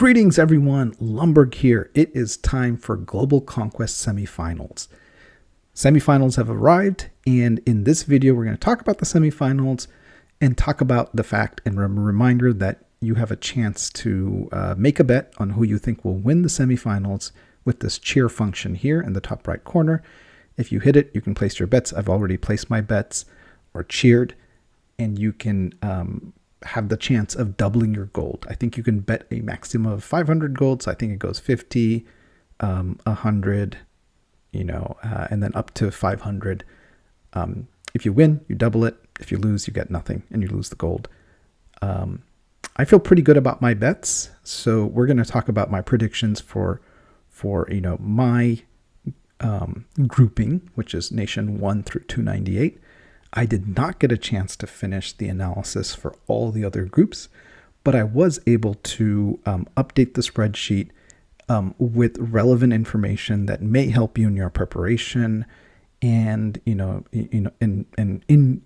Greetings everyone, Lumberg here. It is time for Global Conquest semifinals. Semifinals have arrived, and in this video we're going to talk about the semifinals and talk about the fact and reminder that you have a chance to make a bet on who you think will win the semifinals with this cheer function here in the top right corner. If you hit it, you can place your bets. I've already placed my bets or cheered, and you can have the chance of doubling your gold. I think you can bet a maximum of 500 gold. So I think it goes 50, 100, and then up to 500. If you win, you double it. If you lose, you get nothing and you lose the gold. I feel pretty good about my bets. So we're going to talk about my predictions for my grouping, which is nation 1 through 298. I did not get a chance to finish the analysis for all the other groups, but I was able to update the spreadsheet with relevant information that may help you in your preparation and in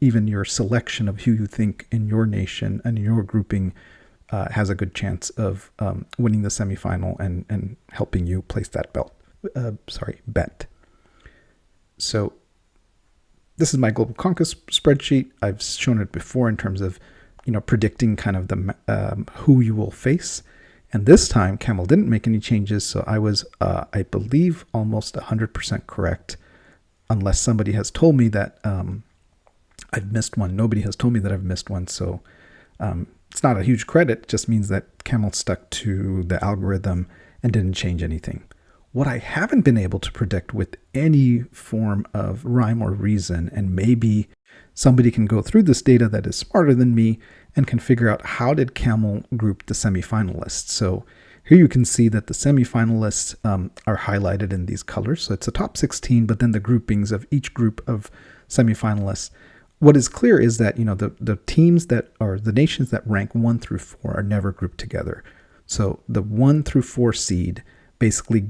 even your selection of who you think in your nation and your grouping has a good chance of winning the semifinal and helping you place that bet. So this is my Global Conquest spreadsheet. I've shown it before in terms of, predicting kind of the who you will face. And this time, Camel didn't make any changes, so I was, I believe, almost 100% correct, unless somebody has told me that I've missed one. Nobody has told me that I've missed one, so it's not a huge credit. It just means that Camel stuck to the algorithm and didn't change anything. What I haven't been able to predict with any form of rhyme or reason, and maybe somebody can go through this data that is smarter than me and can figure out how did Camel group the semifinalists. So here you can see that the semifinalists are highlighted in these colors. So it's the top 16, but then the groupings of each group of semifinalists. What is clear is that, the teams that are the nations that rank 1 through 4 are never grouped together. So the 1 through 4 seed basically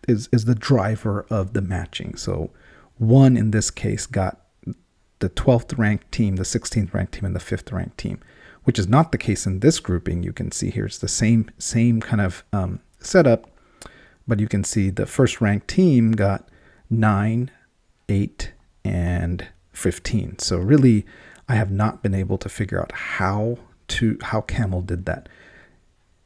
is the driver of the matching. So 1 in this case got the 12th ranked team, the 16th ranked team, and the 5th ranked team, which is not the case in this grouping. You can see here it's the same kind of setup, but you can see the first ranked team got 9, 8, and 15. So really, I have not been able to figure out how Camel did that.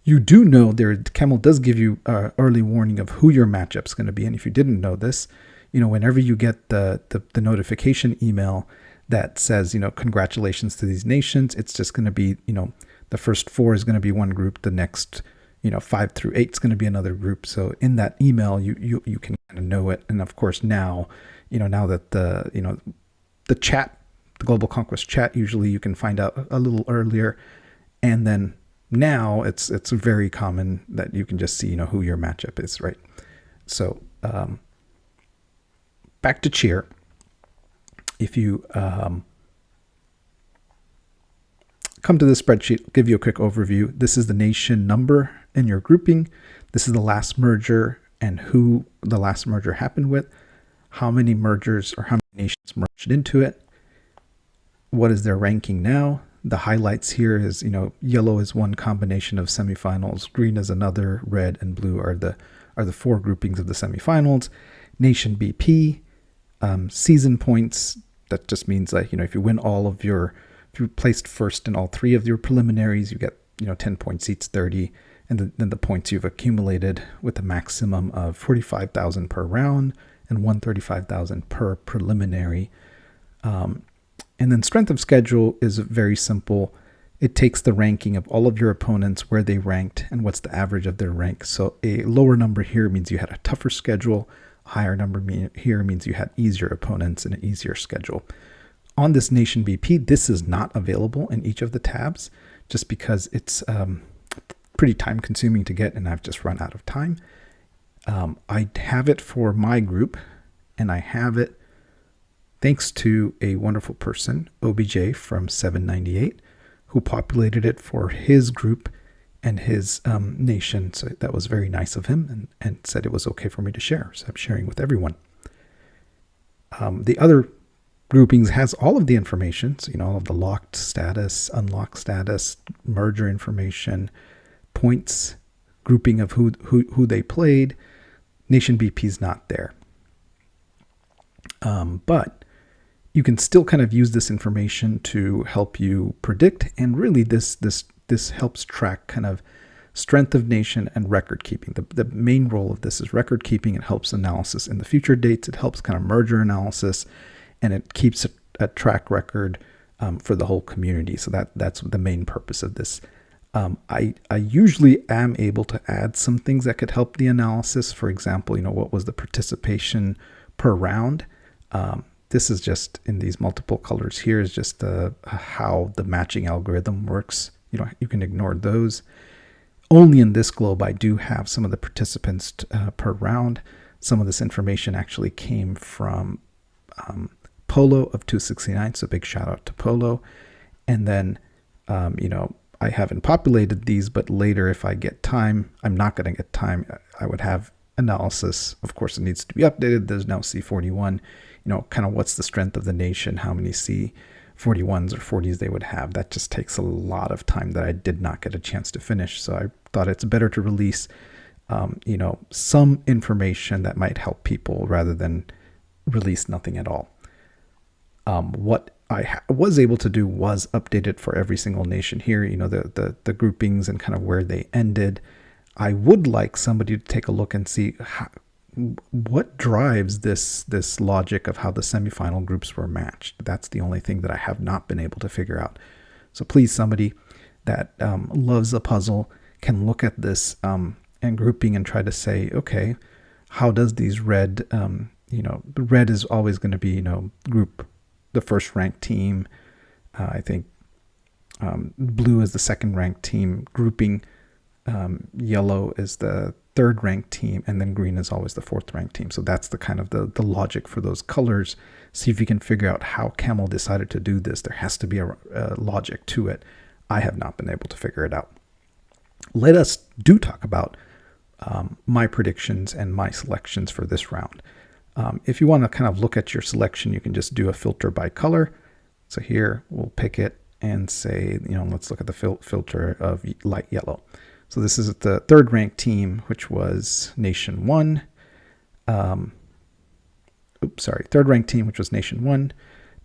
You do know Camel does give you early warning of who your matchup's going to be. And if you didn't know this, whenever you get the notification email that says, congratulations to these nations, it's just going to be, the first 4 is going to be one group. The next, 5 through 8 is going to be another group. So in that email, you can kind of know it. And of course now, now that the chat, the Global Conquest chat, usually you can find out a little earlier. And then now it's very common that you can just see, who your matchup is, right? So back to cheer. If you come to the spreadsheet, I'll give you a quick overview. This is the nation number in your grouping. This is the last merger and who the last merger happened with, how many mergers or how many nations merged into it, what is their ranking now. The highlights here is, yellow is one combination of semifinals, green is another, red and blue are the 4 groupings of the semifinals. Nation BP, season points. That just means that, if you win if you placed first in all 3 of your preliminaries, you get, 10 points each, 30, and then the points you've accumulated with a maximum of 45,000 per round and 135,000 per preliminary. And then strength of schedule is very simple. It takes the ranking of all of your opponents, where they ranked, and what's the average of their rank. So a lower number here means you had a tougher schedule. A higher number here means you had easier opponents and an easier schedule. On this Nation BP, this is not available in each of the tabs just because it's pretty time consuming to get, and I've just run out of time. I have it for my group, and I have it thanks to a wonderful person, OBJ from 798, who populated it for his group and his nation. So that was very nice of him and said it was okay for me to share. So I'm sharing with everyone. The other groupings has all of the information. So, all of the locked status, unlocked status, merger information, points, grouping of who they played. Nation BP is not there. But you can still kind of use this information to help you predict, and really this helps track kind of strength of nation and record keeping. The main role of this is record keeping. It helps analysis in the future dates. It helps kind of merger analysis, and it keeps a track record for the whole community. So that's the main purpose of this. I usually am able to add some things that could help the analysis. For example, what was the participation per round? This is just in these multiple colors here is just how the matching algorithm works. You can ignore those. Only in this globe, I do have some of the participants per round. Some of this information actually came from Polo of 269, so big shout out to Polo. And then, I haven't populated these, but later if I get time, I'm not going to get time, I would have analysis. Of course, it needs to be updated. There's now C41, kind of what's the strength of the nation, how many C41s or 40s they would have. That just takes a lot of time that I did not get a chance to finish. So I thought it's better to release, some information that might help people rather than release nothing at all. What I was able to do was update it for every single nation here, the groupings and kind of where they ended. I would like somebody to take a look and see what drives this logic of how the semifinal groups were matched. That's the only thing that I have not been able to figure out. So please, somebody that loves a puzzle can look at this and grouping and try to say, okay, how does these red, red is always going to be, group the first ranked team. I think blue is the second ranked team grouping. Yellow is the third ranked team, and then green is always the fourth ranked team. So that's the kind of the logic for those colors. See if you can figure out how Camel decided to do this. There has to be a logic to it. I have not been able to figure it out. Let us talk about my predictions and my selections for this round. If you want to kind of look at your selection, you can just do a filter by color. So here we'll pick it and say, let's look at the filter of light yellow. So this is the third ranked team, which was Nation 1. Third ranked team, which was Nation 1.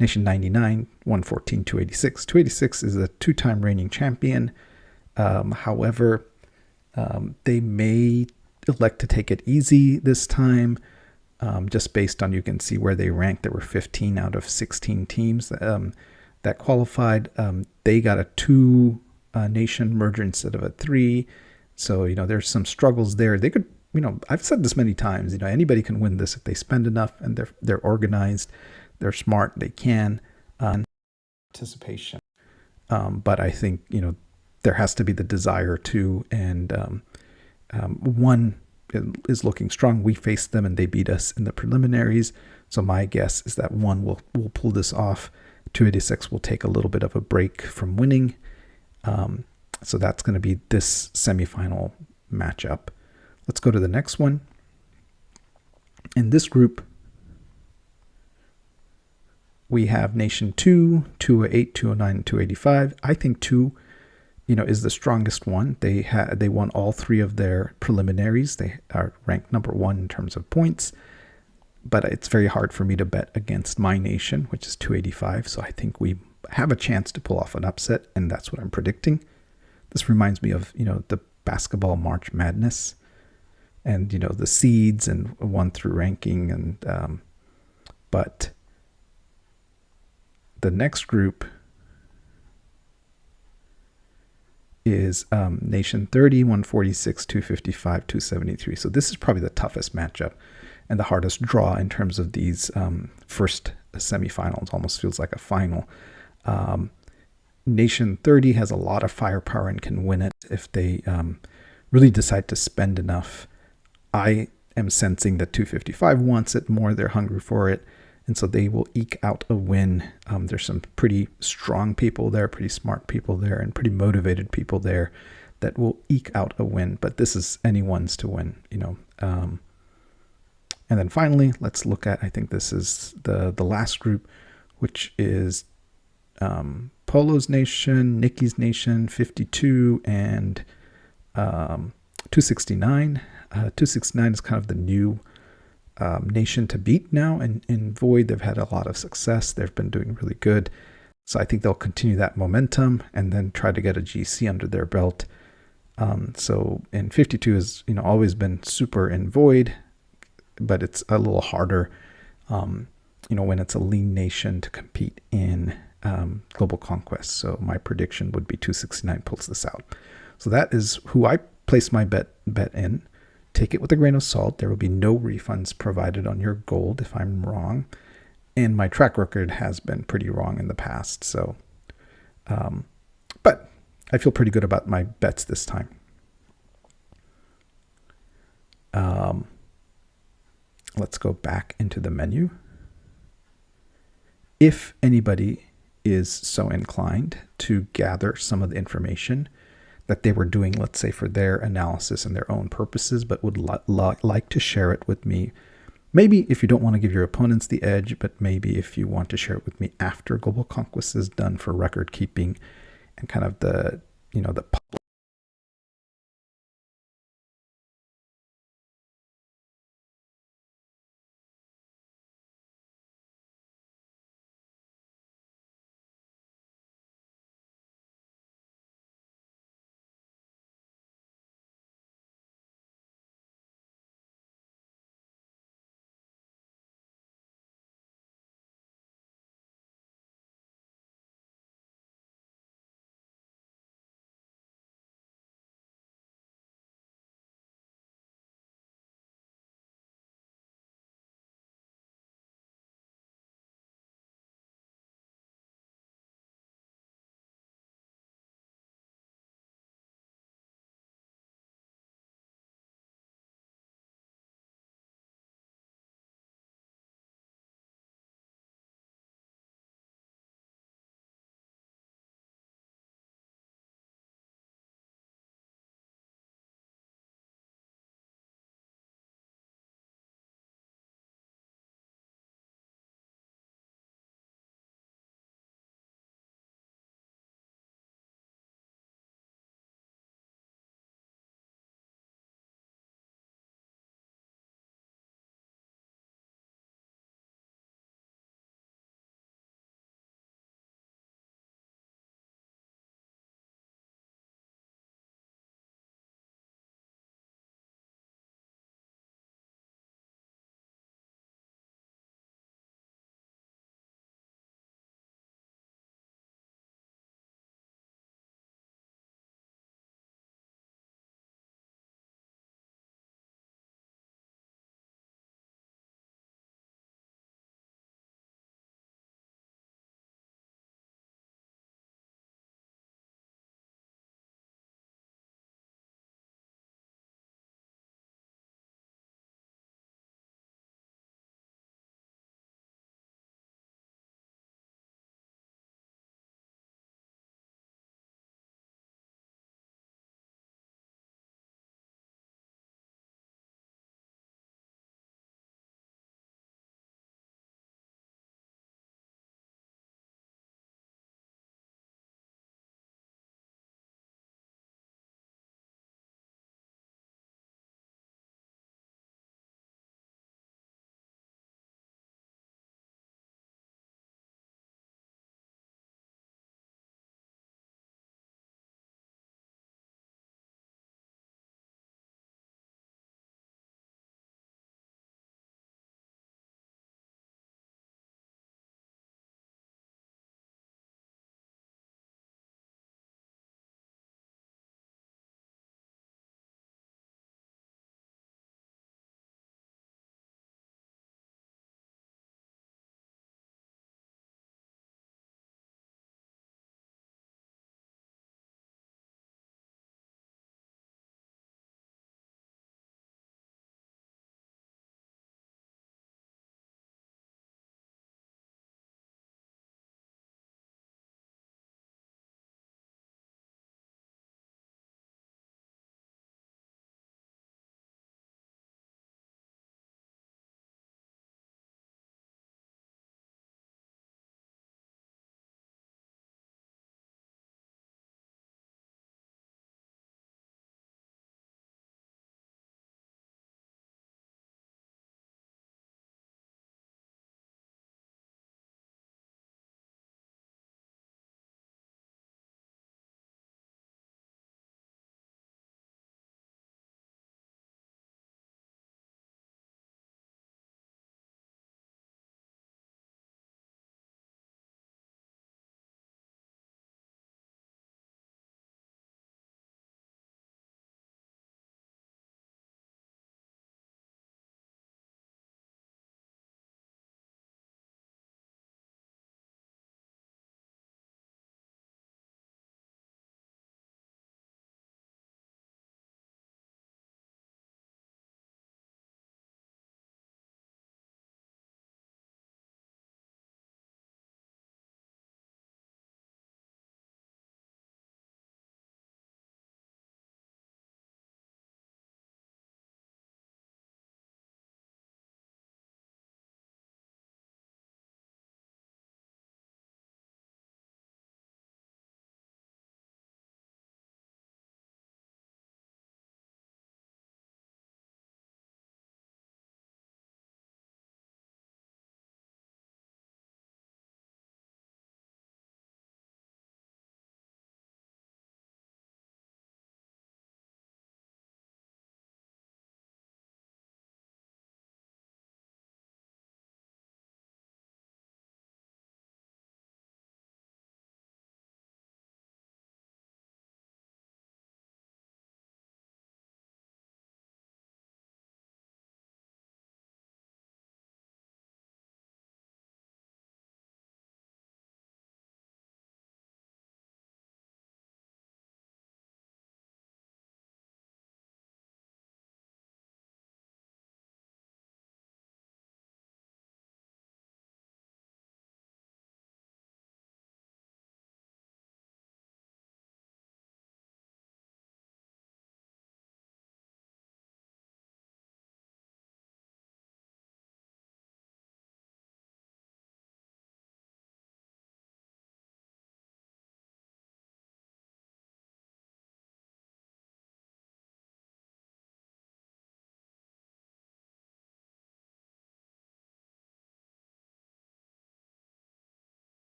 Nation 99, 114, 286. 286 is a two-time reigning champion. However, they may elect to take it easy this time. Just based on, you can see where they ranked. There were 15 out of 16 teams that qualified. They got a 2 nation merger instead of a 3. So, there's some struggles there. They could, I've said this many times, anybody can win this if they spend enough and they're organized, they're smart, they can. Participation. But I think, there has to be the desire to, and one is looking strong. We faced them and they beat us in the preliminaries. So my guess is that one will pull this off. 286 will take a little bit of a break from winning. So that's going to be this semifinal matchup. Let's go to the next one. In this group, we have Nation 2, 208, 209, 285. I think 2 is the strongest one. They won all 3 of their preliminaries. They are ranked number 1 in terms of points, but it's very hard for me to bet against my nation, which is 285. So I think we have a chance to pull off an upset, and that's what I'm predicting. This reminds me of, the basketball March Madness and, the seeds and 1 through ranking. And, but the next group is Nation 30, 146, 255, 273. So this is probably the toughest matchup and the hardest draw in terms of these first semifinals. Almost feels like a final. Nation 30 has a lot of firepower and can win it if they really decide to spend enough. I am sensing that 255 wants it more. They're hungry for it. And so they will eke out a win. There's some pretty strong people there, pretty smart people there, and pretty motivated people there that will eke out a win. But this is anyone's to win, And then finally, let's look at, I think this is the last group, which is Polo's Nation, Nikki's Nation, 52, and 269. 269 is kind of the new nation to beat now. And in Void, they've had a lot of success. They've been doing really good. So I think they'll continue that momentum and then try to get a GC under their belt. So in 52 has always been super in Void, but it's a little harder, when it's a lean nation to compete in Global Conquest. So my prediction would be 269 pulls this out. So that is who I place my bet in. Take it with a grain of salt. There will be no refunds provided on your gold if I'm wrong. And my track record has been pretty wrong in the past. So, but I feel pretty good about my bets this time. Let's go back into the menu. If anybody is so inclined to gather some of the information that they were doing, let's say for their analysis and their own purposes, but would like to share it with me. Maybe if you don't want to give your opponents the edge, but maybe if you want to share it with me after Global Conquest is done for record keeping and kind of the public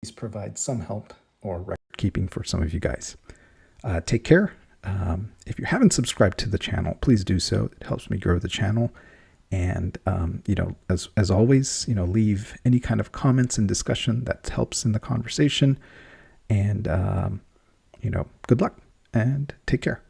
provide some help or record keeping for some of you guys. Take care. If you haven't subscribed to the channel, please do so. It helps me grow the channel. And, as always, leave any kind of comments and discussion that helps in the conversation. And, good luck and take care.